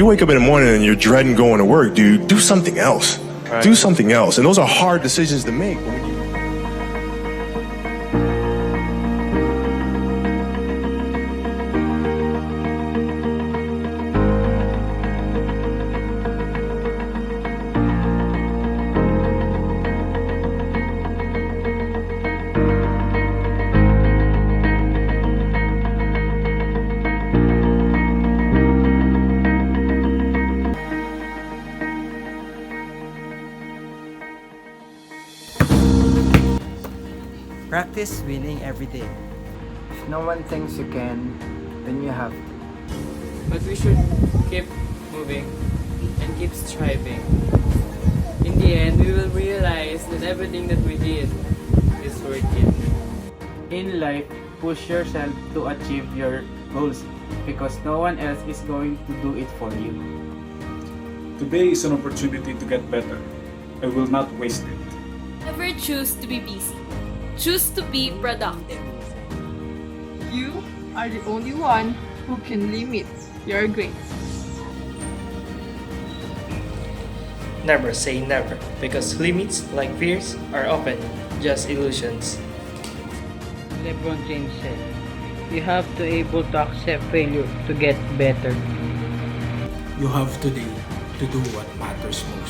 you wake up in the morning and you're dreading going to work, dude, do something else. Right. Do something else. And those are hard decisions to make. But when you Practice winning every day. If no one thinks you can, then you have to. But we should keep moving and keep striving. In the end, we will realize that everything that we did is worth it. In life, push yourself to achieve your goals because no one else is going to do it for you. Today is an opportunity to get better. I will not waste it. Never choose to be busy. Choose to be productive. You are the only one who can limit your grades. Never say never, because limits, like fears, are often just illusions. LeBron James said, "You have to able to accept failure to get better." You have today to do what matters most.